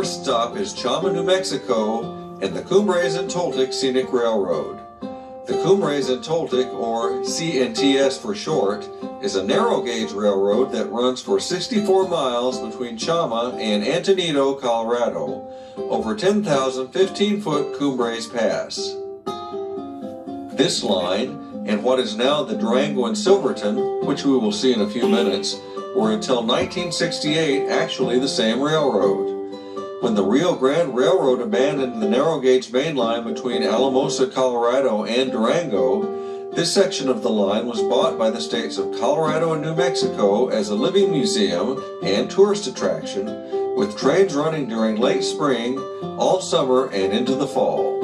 first stop is Chama, New Mexico, and the Cumbres and Toltec Scenic Railroad. The Cumbres and Toltec, or CNTS for short, is a narrow-gauge railroad that runs for 64 miles between Chama and Antonito, Colorado, over 10,000 15-foot Cumbres Pass. This line, and what is now the Durango and Silverton, which we will see in a few minutes, were until 1968 actually the same railroad. When the Rio Grande Railroad abandoned the narrow-gauge main line between Alamosa, Colorado and Durango, this section of the line was bought by the states of Colorado and New Mexico as a living museum and tourist attraction, with trains running during late spring, all summer, and into the fall.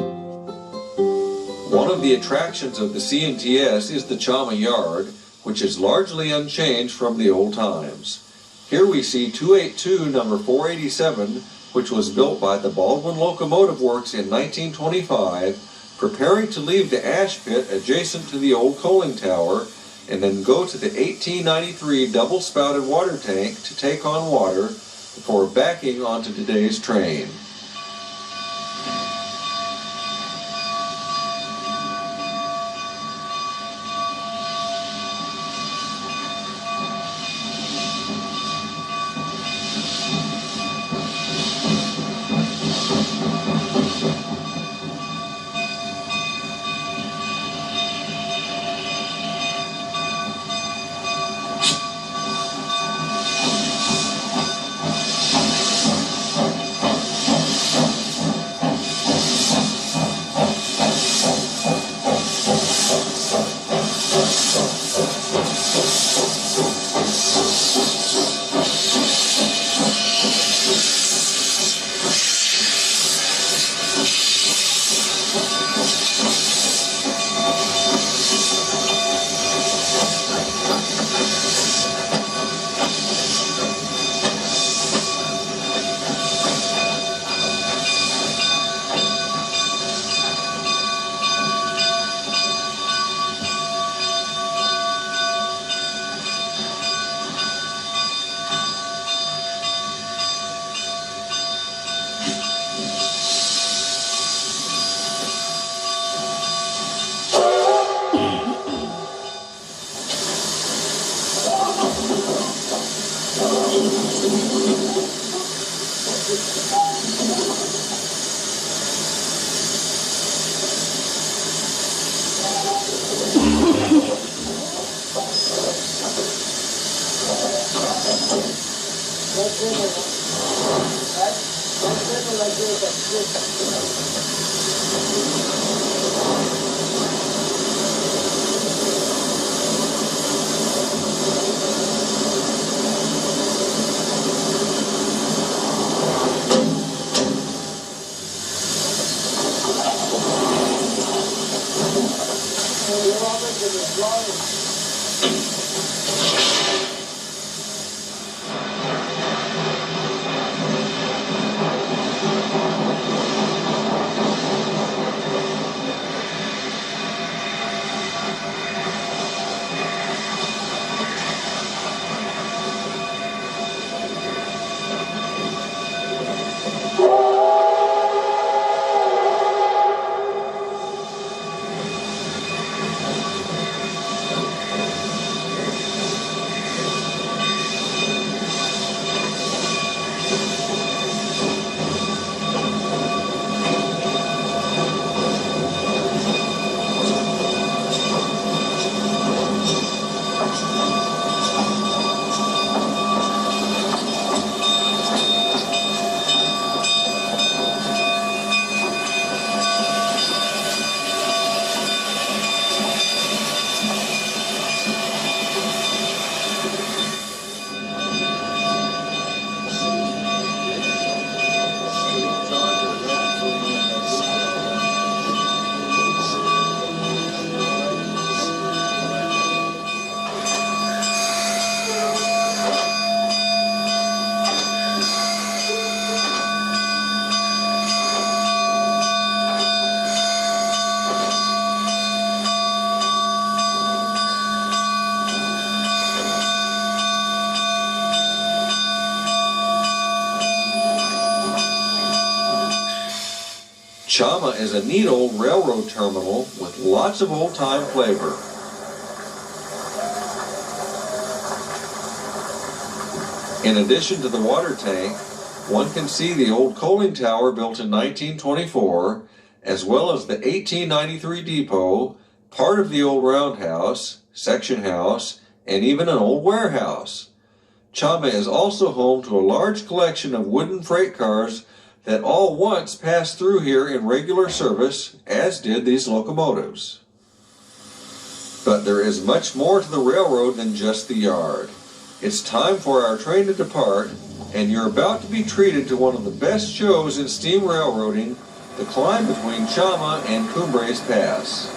One of the attractions of the CNTS is the Chama Yard, which is largely unchanged from the old times. Here we see 282 number 487, which was built by the Baldwin Locomotive Works in 1925, preparing to leave the ash pit adjacent to the old coaling tower, and then go to the 1893 double-spouted water tank to take on water before backing onto today's train. Chama is a neat old railroad terminal with lots of old-time flavor. In addition to the water tank, one can see the old coaling tower built in 1924, as well as the 1893 depot, part of the old roundhouse, section house, and even an old warehouse. Chama is also home to a large collection of wooden freight cars that all once passed through here in regular service, as did these locomotives. But there is much more to the railroad than just the yard. It's time for our train to depart, and you're about to be treated to one of the best shows in steam railroading, the climb between Chama and Cumbres Pass.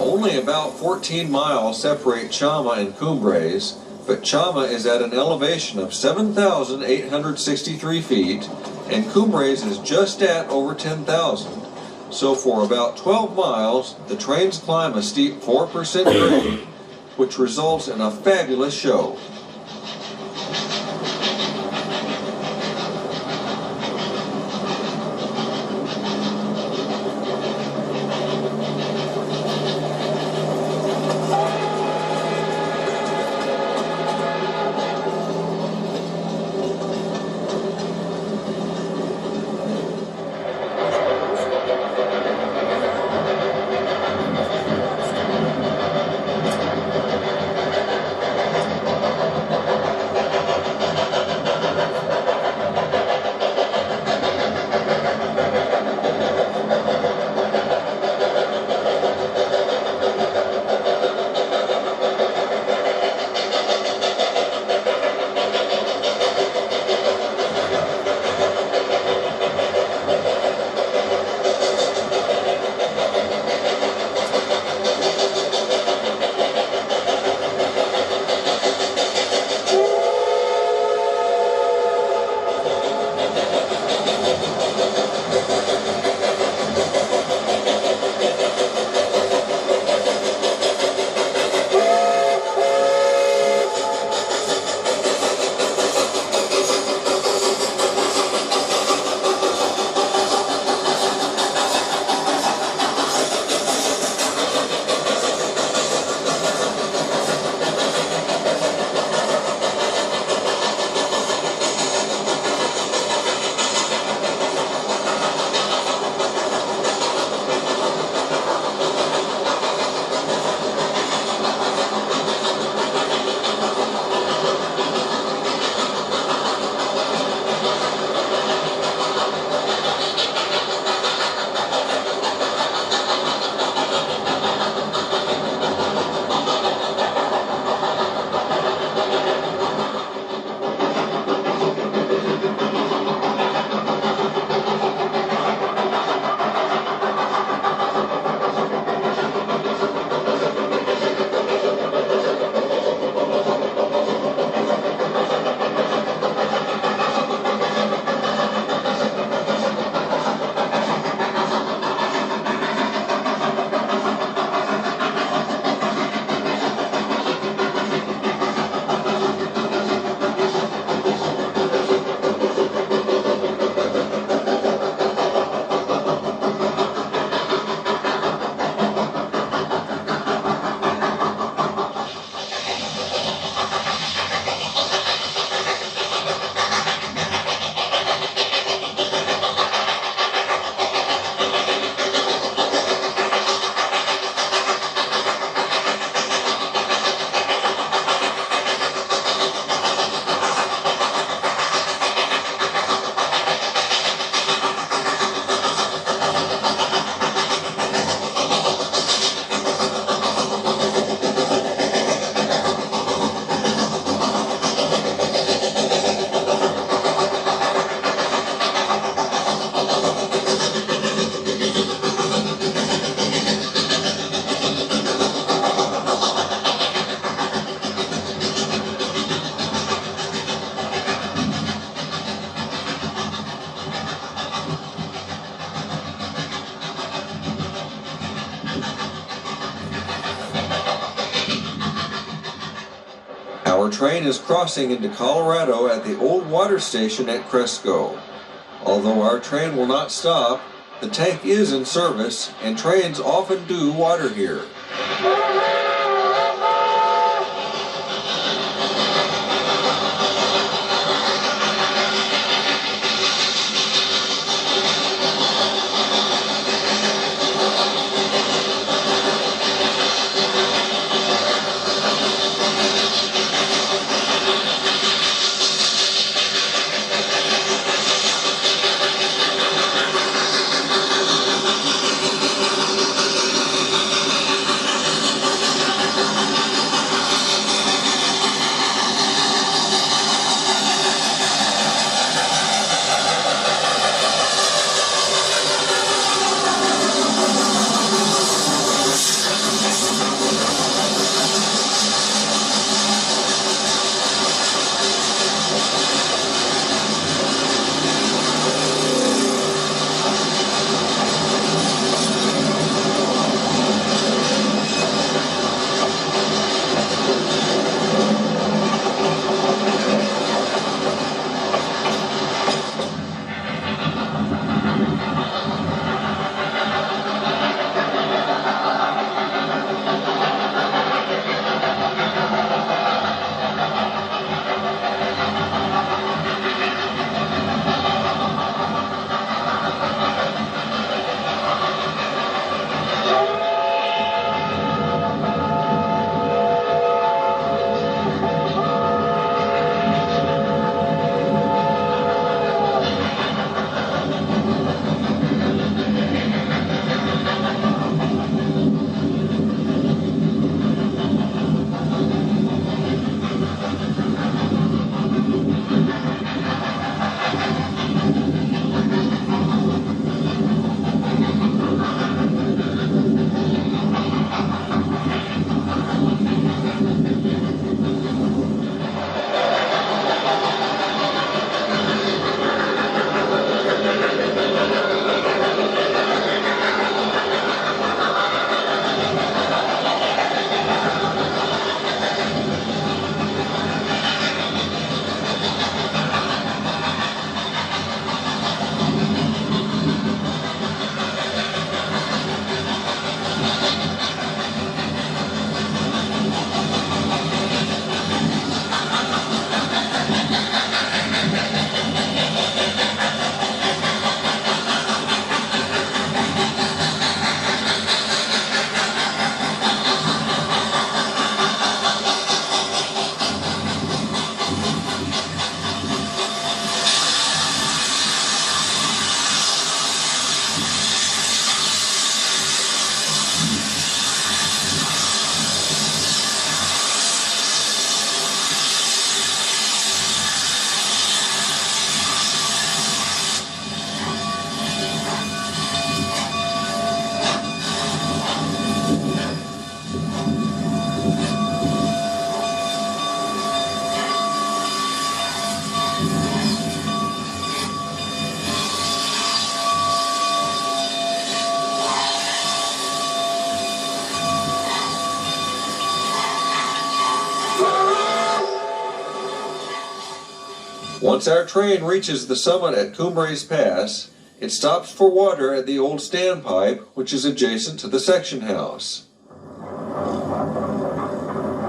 Only about 14 miles separate Chama and Cumbres, but Chama is at an elevation of 7,863 feet, and Cumbres is just at over 10,000. So for about 12 miles, the trains climb a steep 4% grade, which results in a fabulous show. Our train is crossing into Colorado at the old water station at Cresco. Although our train will not stop, the tank is in service and trains often do water here. Once our train reaches the summit at Cumbres Pass, it stops for water at the old standpipe, which is adjacent to the section house.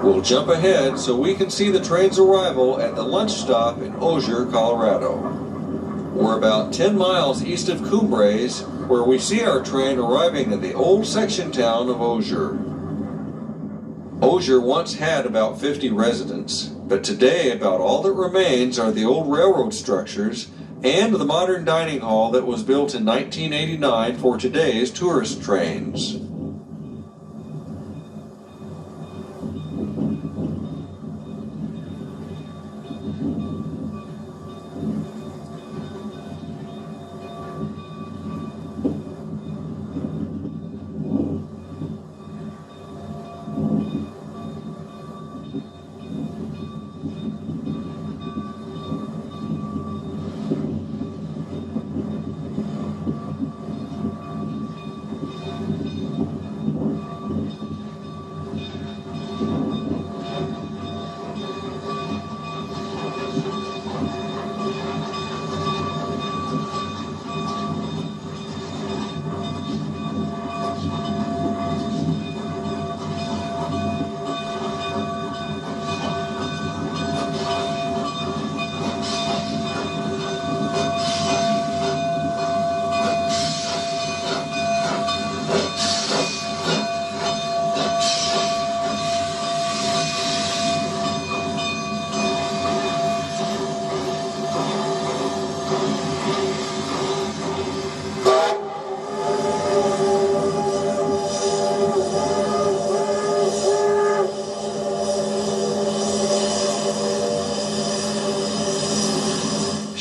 We'll jump ahead so we can see the train's arrival at the lunch stop in Ozier, Colorado. We're about 10 miles east of Cumbres, where we see our train arriving at the old section town of Ozier. Ozier once had about 50 residents, but today about all that remains are the old railroad structures and the modern dining hall that was built in 1989 for today's tourist trains.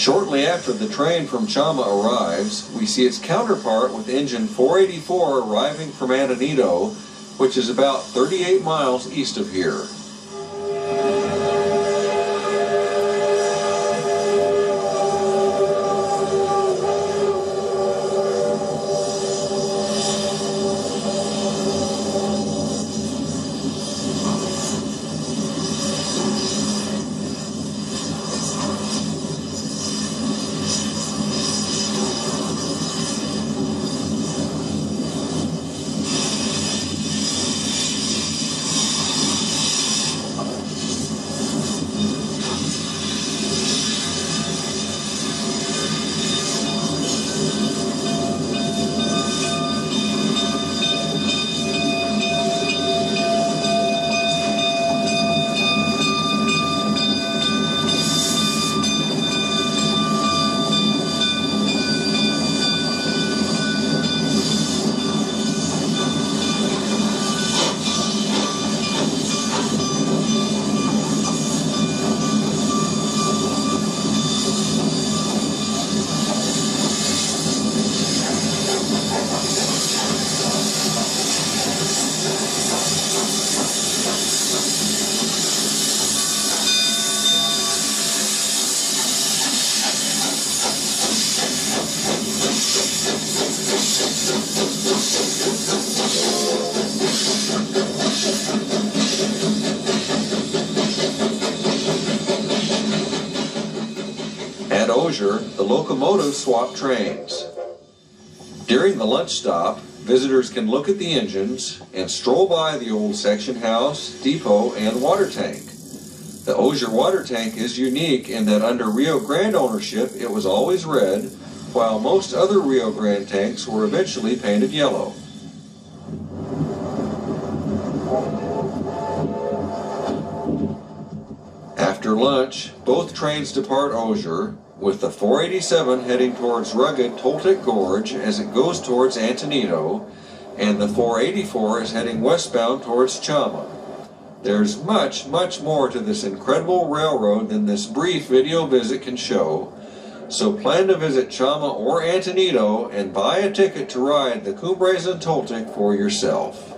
Shortly after the train from Chama arrives, we see its counterpart with engine 484 arriving from Antonito, which is about 38 miles east of here. At Ozier, the locomotives swap trains. During the lunch stop, visitors can look at the engines and stroll by the old section house, depot, and water tank. The Ozier water tank is unique in that under Rio Grande ownership it was always red, while most other Rio Grande tanks were eventually painted yellow. After lunch, both trains depart Ozier, with the 487 heading towards rugged Toltec Gorge as it goes towards Antonito, and the 484 is heading westbound towards Chama. There's much more to this incredible railroad than this brief video visit can show, so plan to visit Chama or Antonito and buy a ticket to ride the Cumbres and Toltec for yourself.